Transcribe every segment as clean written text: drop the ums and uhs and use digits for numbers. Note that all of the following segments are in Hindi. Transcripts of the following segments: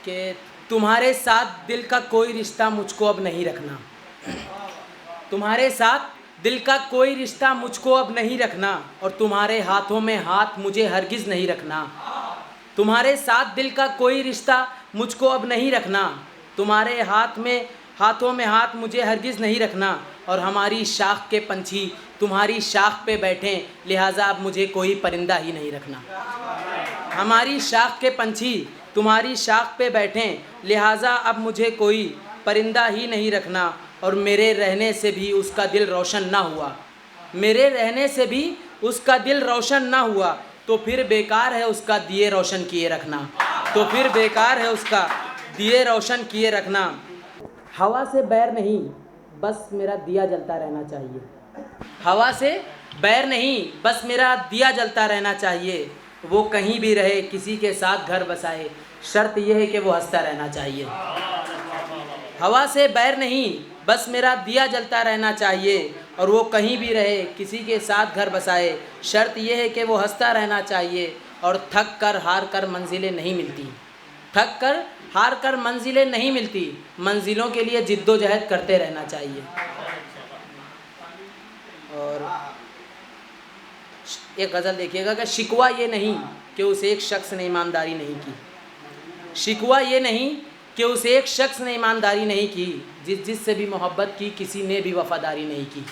कि तुम्हारे साथ दिल का कोई रिश्ता मुझको अब नहीं रखना, तुम्हारे साथ दिल का कोई रिश्ता मुझको अब नहीं रखना, और तुम्हारे हाथों में हाथ मुझे हरगिज़ नहीं रखना। तुम्हारे साथ दिल का कोई रिश्ता मुझको अब नहीं रखना, तुम्हारे हाथों में हाथ मुझे हरगिज़ नहीं रखना, और हमारी शाख के पंछी तुम्हारी शाख पे बैठें, लिहाजा अब मुझे कोई परिंदा ही नहीं रखना। हमारी शाख के पंछी तुम्हारी शाख पे बैठें, लिहाजा अब मुझे कोई परिंदा ही नहीं रखना, और मेरे रहने से भी उसका दिल रोशन ना हुआ, मेरे रहने से भी उसका दिल रोशन ना हुआ, तो फिर बेकार है उसका दिए रोशन किए रखना, तो फिर बेकार है उसका दिए रोशन किए रखना। हवा से बैर नहीं, बस मेरा दिया जलता रहना चाहिए। हवा से बैर नहीं, बस मेरा दिया जलता रहना चाहिए। वो कहीं भी रहे, किसी के साथ घर बसाए, शर्त यह है कि वो हंसता रहना चाहिए। हवा से बैर नहीं, बस मेरा दिया जलता रहना चाहिए, और वो कहीं भी रहे, किसी के साथ घर बसाए, शर्त यह है कि वो हंसता रहना चाहिए। और थक कर हार कर मंजिलें नहीं मिलती, थक कर हार कर मंजिलें नहीं मिलती, मंजिलों के लिए जिद्दोजहद करते रहना चाहिए। और एक गज़ल देखिएगा कि शिकवा ये नहीं कि उस एक शख्स ने ईमानदारी नहीं की, शिकवा ये नहीं कि उस एक शख्स ने ईमानदारी नहीं की, जिससे भी मोहब्बत की किसी ने भी वफ़ादारी नहीं की।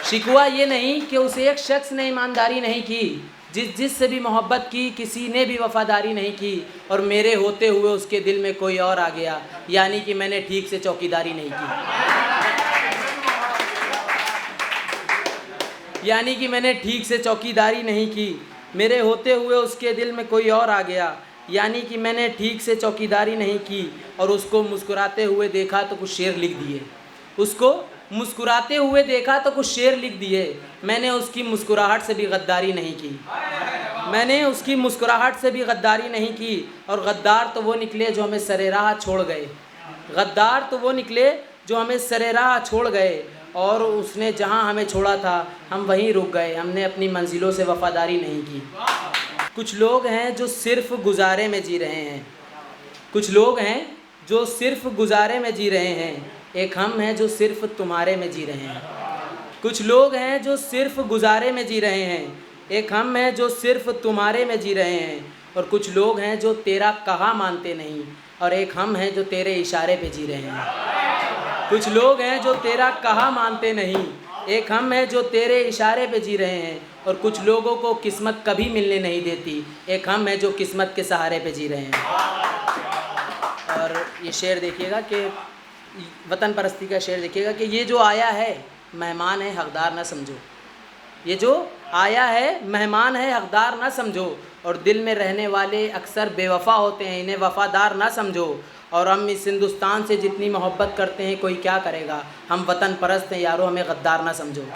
शिकवा ये नहीं कि उस एक शख्स ने ईमानदारी नहीं की, जिससे भी मोहब्बत की किसी ने भी वफ़ादारी नहीं की, और मेरे होते हुए उसके दिल में कोई और आ गया, यानी कि मैंने ठीक से चौकीदारी नहीं की, यानी कि मैंने ठीक से चौकीदारी नहीं की। मेरे होते हुए उसके दिल में कोई और आ गया, यानी कि मैंने ठीक से चौकीदारी नहीं की, और उसको मुस्कुराते हुए देखा तो कुछ शेर लिख दिए, उसको मुस्कुराते हुए देखा तो कुछ शेर लिख दिए। मैंने उसकी मुस्कुराहट से भी गद्दारी नहीं की, मैंने उसकी मुस्कुराहट से भी गद्दारी नहीं की, और गद्दार तो वो निकले जो हमें सरे राह छोड़ गए, गद्दार तो वो निकले जो हमें सरे राह छोड़ गए, और उसने जहाँ हमें छोड़ा था हम वहीं रुक गए, हमने अपनी मंजिलों से वफ़ादारी नहीं की। कुछ लोग हैं जो सिर्फ़ गुजारे में जी रहे हैं, कुछ लोग हैं जो सिर्फ़ गुजारे में जी रहे हैं, एक हम हैं जो सिर्फ़ तुम्हारे में जी रहे हैं। कुछ लोग हैं जो सिर्फ़ गुजारे में जी रहे हैं, एक हम हैं जो सिर्फ़ तुम्हारे में जी रहे हैं, और कुछ लोग हैं जो तेरा कहा मानते नहीं, और एक हम हैं जो तेरे इशारे पे जी रहे हैं। कुछ लोग हैं जो तेरा कहा मानते नहीं, एक हम हैं जो तेरे इशारे पे जी रहे हैं, और कुछ लोगों को किस्मत कभी मिलने नहीं देती, एक हम हैं जो किस्मत के सहारे पे जी रहे हैं। और ये शेर देखिएगा कि वतन परस्ती का शेर देखिएगा कि ये जो आया है मेहमान है हकदार ना समझो, ये जो आया है मेहमान है हकदार ना समझो, और दिल में रहने वाले अक्सर बेवफा होते हैं, इन्हें वफ़ादार ना समझो। और हम इस हिंदुस्तान से जितनी मोहब्बत करते हैं कोई क्या करेगा, हम वतन परस्त हैं यारो, हमें गद्दार ना समझो।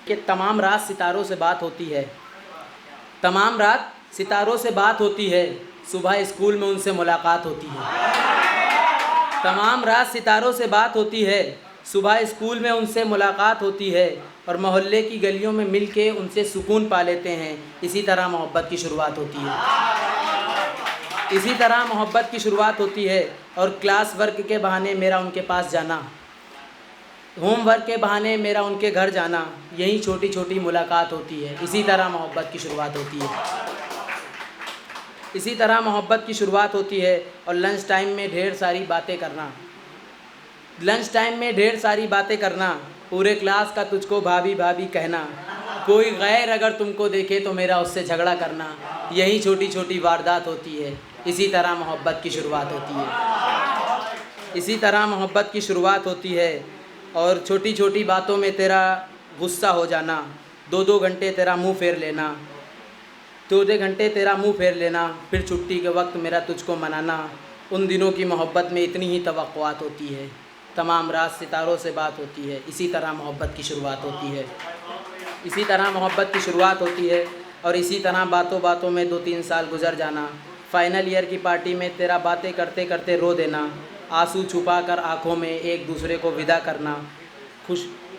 कि तमाम रात सितारों से बात होती है, तमाम रात सितारों से बात होती है, सुबह स्कूल में उनसे मुलाकात होती है। तमाम रात सितारों से बात होती है, सुबह स्कूल में उनसे मुलाकात होती है, और मोहल्ले की गलियों में मिल के उनसे सुकून पा लेते हैं। इसी तरह मोहब्बत की शुरुआत होती है, इसी तरह मोहब्बत की शुरुआत होती है। और क्लास वर्क के बहाने मेरा उनके पास जाना, होमवर्क के बहाने मेरा उनके घर जाना, यही छोटी छोटी मुलाकात होती है। इसी तरह मोहब्बत की शुरुआत होती है, इसी तरह मोहब्बत की शुरुआत होती है। और लंच टाइम में ढेर सारी बातें करना, लंच टाइम में ढेर सारी बातें करना, पूरे क्लास का तुझको भाभी भाभी कहना, कोई गैर अगर तुमको देखे तो मेरा उससे झगड़ा करना, यही छोटी छोटी वारदात होती है। इसी तरह मोहब्बत की शुरुआत होती है, इसी तरह मोहब्बत की शुरुआत होती है। और छोटी छोटी बातों में तेरा गुस्सा हो जाना, 2-2 घंटे तेरा मुंह फेर लेना, 2-2 घंटे तेरा मुंह फेर लेना, फिर छुट्टी के वक्त मेरा तुझको मनाना, उन दिनों की मोहब्बत में इतनी ही तवक्कुआत होती है। तमाम रात सितारों से बात होती है, इसी तरह मोहब्बत की शुरुआत होती है, इसी तरह मोहब्बत की शुरुआत होती है। और इसी तरह बातों बातों में 2-3 साल गुजर जाना, फ़ाइनल ईयर की पार्टी में तेरा बातें करते करते रो देना, आंसू छुपा कर आँखों में एक दूसरे को विदा करना,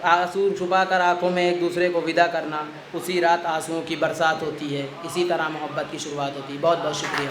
आंसू छुपाकर आँखों में एक दूसरे को विदा करना, उसी रात आंसुओं की बरसात होती है। इसी तरह मोहब्बत की शुरुआत होती है। बहुत बहुत शुक्रिया।